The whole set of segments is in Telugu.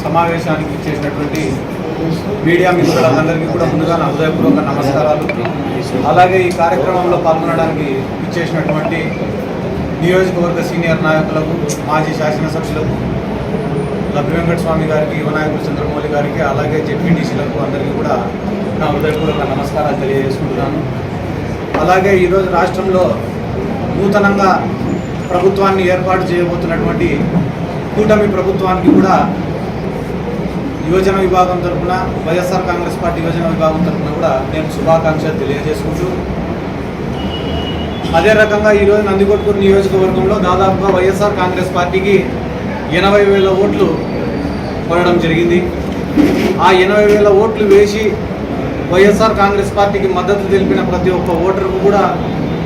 సమావేశానికి ఇచ్చేసినటువంటి మీడియా మిత్రులందరికీ కూడా ముందుగా నా హృదయపూర్వక నమస్కారాలు. అలాగే ఈ కార్యక్రమంలో పాల్గొనడానికి ఇచ్చేసినటువంటి నియోజకవర్గ సీనియర్ నాయకులకు, మాజీ శాసనసభ్యులకు, లబ్బి వెంకటస్వామి గారికి, యువనాయకుడు చంద్రమౌళి గారికి, అలాగే జెడ్పీటీసీలకు అందరికీ కూడా నా హృదయపూర్వక నమస్కారాలు తెలియజేసుకుంటున్నాను. అలాగే ఈరోజు రాష్ట్రంలో నూతనంగా ప్రభుత్వాన్ని ఏర్పాటు చేయబోతున్నటువంటి కూటమి ప్రభుత్వానికి కూడా యువజన విభాగం తరఫున, వైఎస్ఆర్ కాంగ్రెస్ పార్టీ యువజన విభాగం తరఫున కూడా నేను శుభాకాంక్షలు తెలియజేసుకుంటూ, అదే రకంగా ఈరోజు నందికొట్కూరు నియోజకవర్గంలో దాదాపుగా వైఎస్ఆర్ కాంగ్రెస్ పార్టీకి 80,000 ఓట్లు పడడం జరిగింది. ఆ 80,000 ఓట్లు వేసి వైఎస్ఆర్ కాంగ్రెస్ పార్టీకి మద్దతు తెలిపిన ప్రతి ఒక్క ఓటరుకు కూడా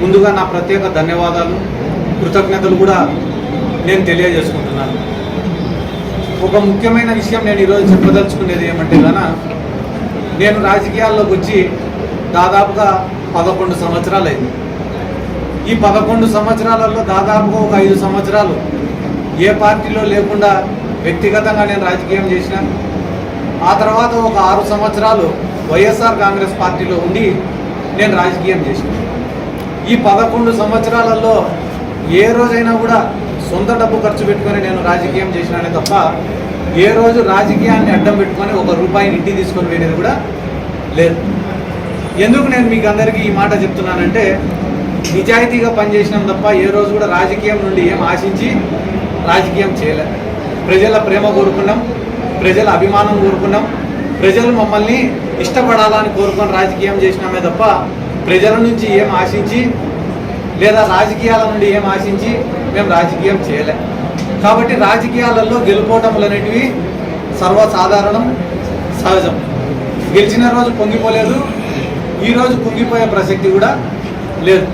ముందుగా నా ప్రత్యేక ధన్యవాదాలు, కృతజ్ఞతలు కూడా నేను తెలియజేసుకుంటున్నాను. ఒక ముఖ్యమైన విషయం నేను ఈరోజు చెప్పదలుచుకునేది ఏమంటే గాన, నేను రాజకీయాల్లోకి వచ్చి దాదాపుగా 11 సంవత్సరాలు అయింది. ఈ 11 సంవత్సరాలలో దాదాపుగా ఒక 5 సంవత్సరాలు ఏ పార్టీలో లేకుండా వ్యక్తిగతంగా నేను రాజకీయం చేసిన, ఆ తర్వాత ఒక 6 సంవత్సరాలు వైఎస్ఆర్ కాంగ్రెస్ పార్టీలో ఉండి నేను రాజకీయం చేసిన. ఈ 11 సంవత్సరాలలో ఏ రోజైనా కూడా సొంత డబ్బు ఖర్చు పెట్టుకొని నేను రాజకీయం చేసినానే తప్ప ఏ రోజు రాజకీయాన్ని అడ్డం పెట్టుకొని 1 రూపాయిని ఇంటికి తీసుకొని వెళ్ళేది కూడా లేదు. ఎందుకు నేను మీకు అందరికీ ఈ మాట చెప్తున్నానంటే, నిజాయితీగా పనిచేసినాం తప్ప ఏ రోజు కూడా రాజకీయం నుండి ఏం ఆశించి రాజకీయం చేయలేదు. ప్రజల ప్రేమ కోరుకున్నాం, ప్రజల అభిమానం కోరుకున్నాం, ప్రజలు మమ్మల్ని ఇష్టపడాలని కోరుకొని రాజకీయం చేసినామే తప్ప ప్రజల నుంచి ఏం ఆశించి లేదా రాజకీయాల నుండి ఏం ఆశించి మేము రాజకీయం చేయలే. కాబట్టి రాజకీయాలలో గెలుపోవటములు అనేటివి సర్వసాధారణం, సహజం. గెలిచిన రోజు పొంగిపోలేదు, ఈరోజు కుంగిపోయే ప్రసక్తి కూడా లేదు.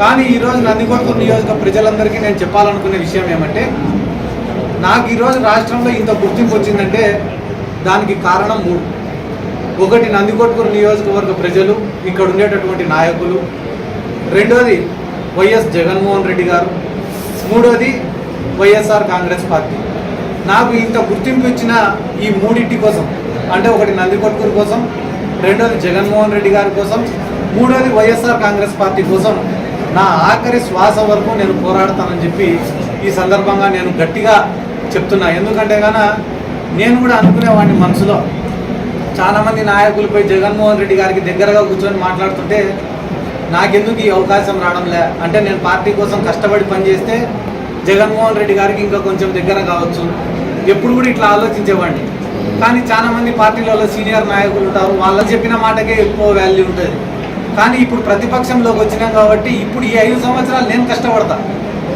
కానీ ఈరోజు నందికొట్కూరు నియోజక ప్రజలందరికీ నేను చెప్పాలనుకునే విషయం ఏమంటే, నాకు ఈరోజు రాష్ట్రంలో ఇంత గుర్తింపు వచ్చిందంటే దానికి కారణం 3. ఒకటి నందికొట్కూరు నియోజకవర్గ ప్రజలు, ఇక్కడ ఉండేటటువంటి నాయకులు, రెండోది వైఎస్ జగన్మోహన్ రెడ్డి గారు, మూడోది వైఎస్ఆర్ కాంగ్రెస్ పార్టీ. నాకు ఇంత గుర్తింపు ఇచ్చిన ఈ 3 కోసం, అంటే ఒకటి నందికొట్కూరు కోసం, రెండోది జగన్మోహన్ రెడ్డి గారి కోసం, మూడోది వైఎస్ఆర్ కాంగ్రెస్ పార్టీ కోసం నా ఆఖరి శ్వాస వరకు నేను పోరాడతానని చెప్పి ఈ సందర్భంగా నేను గట్టిగా చెప్తున్నా. ఎందుకంటే కనుక నేను కూడా అనుకునేవాడిని మనసులో, చాలామంది నాయకులపై జగన్మోహన్ రెడ్డి గారికి దగ్గరగా కూర్చొని మాట్లాడుతుంటే నాకెందుకు ఈ అవకాశం రావడంలే, అంటే నేను పార్టీ కోసం కష్టపడి పనిచేస్తే జగన్మోహన్ రెడ్డి గారికి ఇంకా కొంచెం దగ్గర కావచ్చు, ఎప్పుడు కూడా ఇట్లా ఆలోచించేవాడిని. కానీ చాలామంది పార్టీలలో సీనియర్ నాయకులు ఉంటారు, వాళ్ళు చెప్పిన మాటకే ఎక్కువ వాల్యూ ఉంటుంది. కానీ ఇప్పుడు ప్రతిపక్షంలోకి వచ్చినాం కాబట్టి ఇప్పుడు ఈ 5 సంవత్సరాలు నేను కష్టపడతా.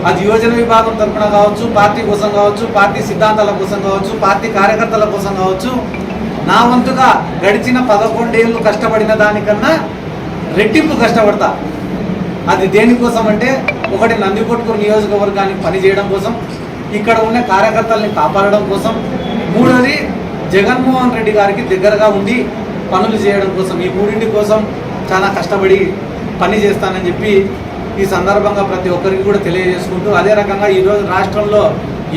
అది యువజన విభాగం తరఫున కావచ్చు, పార్టీ కోసం కావచ్చు, పార్టీ సిద్ధాంతాల కోసం కావచ్చు, పార్టీ కార్యకర్తల కోసం కావచ్చు, నా వంతుగా గడిచిన 11 ఏళ్ళు కష్టపడిన దానికన్నా రెట్టింపు కష్టపడతా. అది దేనికోసం అంటే, ఒకటి నందికొట్కూరు నియోజకవర్గానికి పనిచేయడం కోసం, ఇక్కడ ఉన్న కార్యకర్తల్ని కాపాడడం కోసం, మూడోది జగన్మోహన్ రెడ్డి గారికి దగ్గరగా ఉండి పనులు చేయడం కోసం. ఈ 3 కోసం చాలా కష్టపడి పని చేస్తానని చెప్పి ఈ సందర్భంగా ప్రతి ఒక్కరికి కూడా తెలియజేసుకుంటూ, అదే రకంగా ఈరోజు రాష్ట్రంలో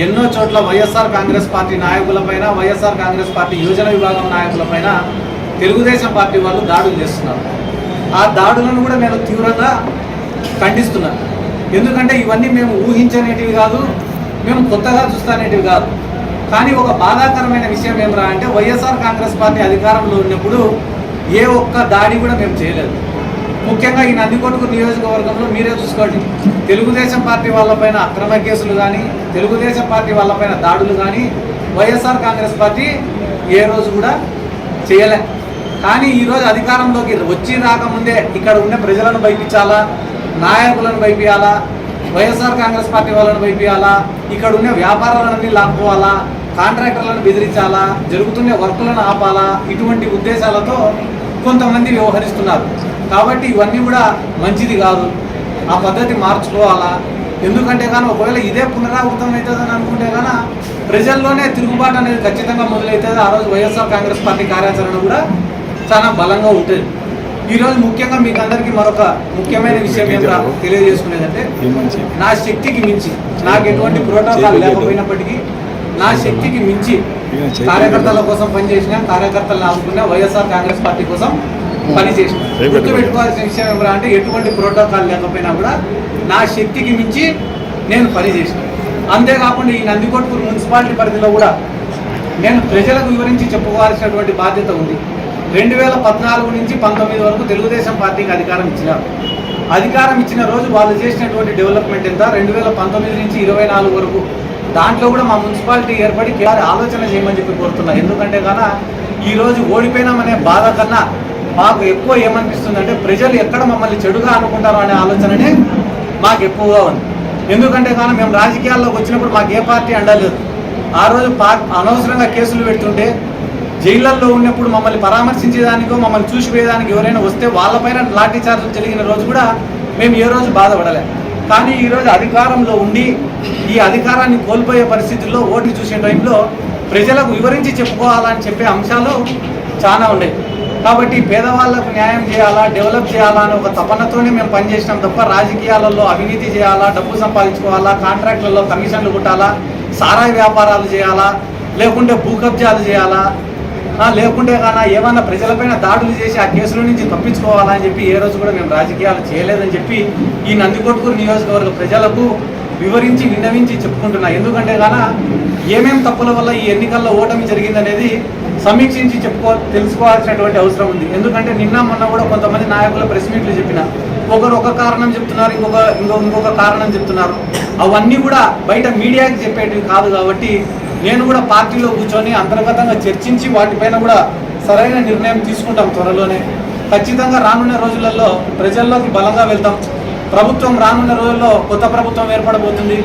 ఎన్నో చోట్ల వైఎస్ఆర్ కాంగ్రెస్ పార్టీ నాయకులపైన, వైఎస్ఆర్ కాంగ్రెస్ పార్టీ యువజన విభాగం నాయకులపైన తెలుగుదేశం పార్టీ వాళ్ళు దాడులు చేస్తున్నారు. ఆ దాడులను కూడా నేను తీవ్రంగా ఖండిస్తున్నాను. ఎందుకంటే ఇవన్నీ మేము ఊహించనేటివి కాదు, మేము కొత్తగా చూస్తానేటివి కాదు. కానీ ఒక బాధాకరమైన విషయం ఏమరా అంటే, వైఎస్ఆర్ కాంగ్రెస్ పార్టీ అధికారంలో ఉన్నప్పుడు ఏ ఒక్క దాడి కూడా మేము చేయలేదు. ముఖ్యంగా ఈ నందికొట్కూరు నియోజకవర్గంలో మీరే చూసుకోండి, తెలుగుదేశం పార్టీ వాళ్ళపైన అక్రమ కేసులు కానీ, తెలుగుదేశం పార్టీ వాళ్ళపైన దాడులు కానీ వైఎస్ఆర్ కాంగ్రెస్ పార్టీ ఏ రోజు కూడా చేయలే. కానీ ఈరోజు అధికారంలోకి వచ్చి రాకముందే ఇక్కడ ఉన్న ప్రజలను భయపించాలా, నాయకులను భయపియాలా, వైఎస్ఆర్ కాంగ్రెస్ పార్టీ వాళ్ళని భయపియాలా, ఇక్కడ ఉన్న వ్యాపారాలన్నీ లాక్కోవాలా, కాంట్రాక్టర్లను బెదిరించాలా, జరుగుతున్న వర్కులను ఆపాలా, ఇటువంటి ఉద్దేశాలతో కొంతమంది వ్యవహరిస్తున్నారు. కాబట్టి ఇవన్నీ కూడా మంచిది కాదు, ఆ పద్ధతి మార్చుకోవాలా. ఎందుకంటే కానీ ఒకవేళ ఇదే పునరావృతం అవుతుందని అనుకుంటే కానీ ప్రజల్లోనే తిరుగుబాటు అనేది ఖచ్చితంగా మొదలవుతుంది. ఆ రోజు వైఎస్ఆర్ కాంగ్రెస్ పార్టీ కార్యాచరణ కూడా చాలా బలంగా ఉంటుంది. ఈరోజు ముఖ్యంగా మీకు అందరికీ మరొక ముఖ్యమైన విషయం ఏంటో తెలియజేసుకునేదంటే, నా శక్తికి మించి, నాకు ఎటువంటి ప్రోటోకాల్ లేకపోయినప్పటికీ నా శక్తికి మించి కార్యకర్తల కోసం పనిచేసిన, కార్యకర్తలను ఆదుకున్న, వైఎస్ఆర్ కాంగ్రెస్ పార్టీ కోసం పనిచేసిన. గుర్తు పెట్టుకోవాల్సిన విషయం ఎవరా అంటే ఎటువంటి ప్రోటోకాల్ లేకపోయినా కూడా నా శక్తికి మించి నేను పనిచేసిన. అంతేకాకుండా ఈ నందికొట్కూరు మున్సిపాలిటీ పరిధిలో కూడా నేను ప్రజలకు వివరించి చెప్పుకోవాల్సినటువంటి బాధ్యత ఉంది. 2014 నుంచి 19 వరకు తెలుగుదేశం పార్టీకి అధికారం ఇచ్చినారు. అధికారం ఇచ్చిన రోజు వాళ్ళు చేసినటువంటి డెవలప్మెంట్ ఎంత, 2019 నుంచి 24 వరకు దాంట్లో కూడా మా మున్సిపాలిటీ ఏర్పడి ఆలోచన చేయమని చెప్పి కోరుతున్నా. ఎందుకంటే కన్నా ఈరోజు ఓడిపోయినామనే బాధ కన్నా మాకు ఎక్కువ ఏమనిపిస్తుంది అంటే ప్రజలు ఎక్కడ మమ్మల్ని చెడుగా అనుకుంటారో అనే ఆలోచననే మాకు ఎక్కువగా ఉంది. ఎందుకంటే కానీ మేము రాజకీయాల్లోకి వచ్చినప్పుడు మాకు ఏ పార్టీ అండలేదు. ఆ రోజు అనవసరంగా కేసులు పెడుతుంటే, జైళ్ళల్లో ఉన్నప్పుడు మమ్మల్ని పరామర్శించేదానికో మమ్మల్ని చూసిపోయేదానికి ఎవరైనా వస్తే వాళ్ళపైన లాఠీ చార్జీలు జరిగిన రోజు కూడా మేము ఏ రోజు బాధపడలే. కానీ ఈరోజు అధికారంలో ఉండి ఈ అధికారాన్ని కోల్పోయే పరిస్థితుల్లో ఓటు చూసే టైంలో ప్రజలకు వివరించి చెప్పుకోవాలని చెప్పే అంశాలు చాలా ఉన్నాయి. కాబట్టి పేదవాళ్లకు న్యాయం చేయాలా, డెవలప్ చేయాలా అనే ఒక తపనతోనే మేము పనిచేసినాం తప్ప రాజకీయాలలో అవినీతి చేయాలా, డబ్బు సంపాదించుకోవాలా, కాంట్రాక్టులలో కమిషన్లు కుట్టాలా, సారాయి వ్యాపారాలు చేయాలా, లేకుంటే భూ కబ్జాలు చేయాలా, లేకుంటే కానీ ఏమన్నా ప్రజలపైన దాడులు చేసి ఆ కేసుల నుంచి తప్పించుకోవాలని చెప్పి ఏ రోజు కూడా మేము రాజకీయాలు చేయలేదని చెప్పి ఈ నందికొట్కూరు నియోజకవర్గ ప్రజలకు వివరించి విన్నవించి చెప్పుకుంటున్నా. ఎందుకంటే కానీ ఏమేం తప్పుల వల్ల ఈ ఎన్నికల్లో ఓటమి జరిగిందనేది సమీక్షించి తెలుసుకోవాల్సినటువంటి అవసరం ఉంది. ఎందుకంటే నిన్న మొన్న కూడా కొంతమంది నాయకుల ప్రెస్ మీట్లు చెప్పిన ఒకరు ఒక కారణం చెప్తున్నారు, ఇంకొక కారణం చెప్తున్నారు. అవన్నీ కూడా బయట మీడియాకి చెప్పేటివి కాదు. కాబట్టి నేను కూడా పార్టీలో కూర్చొని అంతర్గతంగా చర్చించి వాటిపైన కూడా సరైన నిర్ణయం తీసుకుంటాం త్వరలోనే. ఖచ్చితంగా రానున్న రోజులలో ప్రజల్లోకి బలంగా వెళ్తాం. ప్రభుత్వం రానున్న రోజుల్లో కొత్త ప్రభుత్వం ఏర్పడబోతుంది.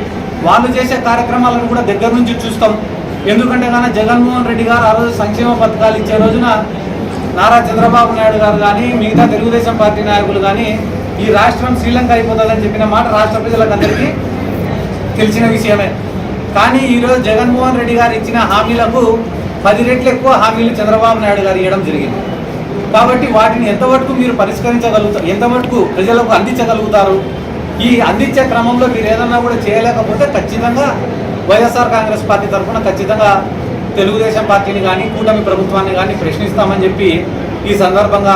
వాళ్ళు చేసే కార్యక్రమాలను కూడా దగ్గర నుంచి చూస్తాం. ఎందుకంటే కానీ జగన్మోహన్ రెడ్డి గారు ఆ రోజు సంక్షేమ పథకాలు ఇచ్చే రోజున నారా చంద్రబాబు నాయుడు గారు కానీ మిగతా తెలుగుదేశం పార్టీ నాయకులు కానీ ఈ రాష్ట్రం శ్రీలంక అయిపోతుందని చెప్పిన మాట రాష్ట్ర ప్రజలకు అందరికీ తెలిసిన విషయమే. కానీ ఈరోజు జగన్మోహన్ రెడ్డి గారు ఇచ్చిన హామీలకు 10 రెట్లు ఎక్కువ హామీలు చంద్రబాబు నాయుడు గారు ఇవ్వడం జరిగింది. కాబట్టి వాటిని ఎంతవరకు మీరు పరిష్కరించగలుగుతారు, ఎంతవరకు ప్రజలకు అందించగలుగుతారు? ఈ అందించే క్రమంలో మీరు ఏదన్నా కూడా చేయలేకపోతే ఖచ్చితంగా వైఎస్ఆర్ కాంగ్రెస్ పార్టీ తరఫున ఖచ్చితంగా తెలుగుదేశం పార్టీని కానీ కూటమి ప్రభుత్వాన్ని కానీ ప్రశ్నిస్తామని చెప్పి ఈ సందర్భంగా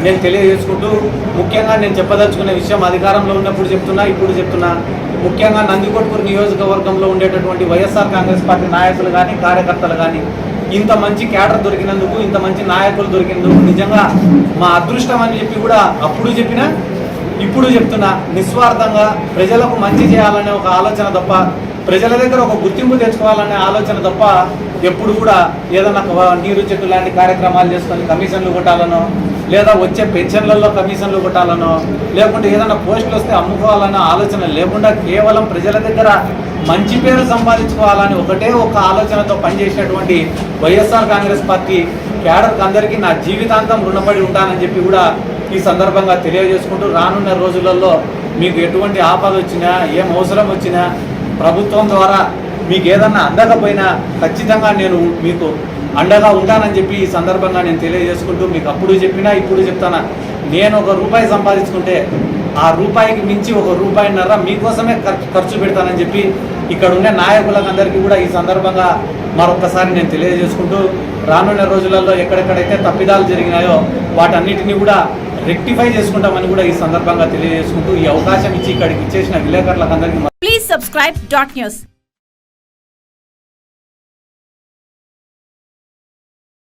నేను తెలియజేసుకుంటూ, ముఖ్యంగా నేను చెప్పదలుచుకునే విషయం అధికారంలో ఉన్నప్పుడు చెప్తున్నా, ఇప్పుడు చెప్తున్నా, ముఖ్యంగా నందికొట్కూరు నియోజకవర్గంలో ఉండేటటువంటి వైఎస్ఆర్ కాంగ్రెస్ పార్టీ నాయకులు కానీ కార్యకర్తలు కానీ ఇంత మంచి క్యాడర్ దొరికినందుకు, ఇంత మంచి నాయకులు దొరికినందుకు నిజంగా మా అదృష్టం అని చెప్పి కూడా అప్పుడు చెప్పినా ఇప్పుడు చెప్తున్నా. నిస్వార్థంగా ప్రజలకు మంచి చేయాలనే ఒక ఆలోచన తప్ప, ప్రజల దగ్గర ఒక గుర్తింపు తెచ్చుకోవాలనే ఆలోచన తప్ప ఎప్పుడు కూడా ఏదన్నా నీరు చెట్టు లాంటి కార్యక్రమాలు చేసుకొని కమిషన్లు కొట్టాలనో, లేదా వచ్చే పెన్షన్లలో కమిషన్లు కొట్టాలనో, లేకుంటే ఏదైనా పోస్టులు వస్తే అమ్ముకోవాలన్న ఆలోచన లేకుండా కేవలం ప్రజల దగ్గర మంచి పేరు సంపాదించుకోవాలని ఒకటే ఒక ఆలోచనతో పనిచేసినటువంటి వైఎస్ఆర్ కాంగ్రెస్ పార్టీ క్యాడర్కి అందరికీ నా జీవితాంతం రుణపడి ఉంటానని చెప్పి కూడా ఈ సందర్భంగా తెలియజేసుకుంటూ, రానున్న రోజులలో మీకు ఎటువంటి ఆపద వచ్చినా, ఏం అవసరం వచ్చినా ప్రభుత్వం ద్వారా మీకు ఏదన్నా అందకపోయినా ఖచ్చితంగా నేను మీకు అండగా ఉంటానని చెప్పి ఈ సందర్భంగా నేను తెలియజేసుకుంటూ, మీకు అప్పుడు చెప్పినా ఇప్పుడు చెప్తానా, నేను ₹1 సంపాదించుకుంటే ఆ రూపాయికి మించి ₹1.5 మీకోసమే ఖర్చు పెడతానని చెప్పి ఇక్కడ ఉన్న నాయకులందరికీ కూడా ఈ సందర్భంగా మరొకసారి నేను తెలియజేసుకుంటూ, రానున్న రోజులలో ఎక్కడెక్కడైతే తప్పిదాలు జరిగినాయో వాటన్నిటిని కూడా రెక్టిఫై చేసుకుంటామని కూడా ఈ సందర్భంగా తెలియజేసుకుంటూ, ఈ అవకాశం ఇచ్చి ఇక్కడికి ఇచ్చేసిన విలేకరులకు అందరికీ ప్లీజ్ సబ్స్క్రైబ్ .news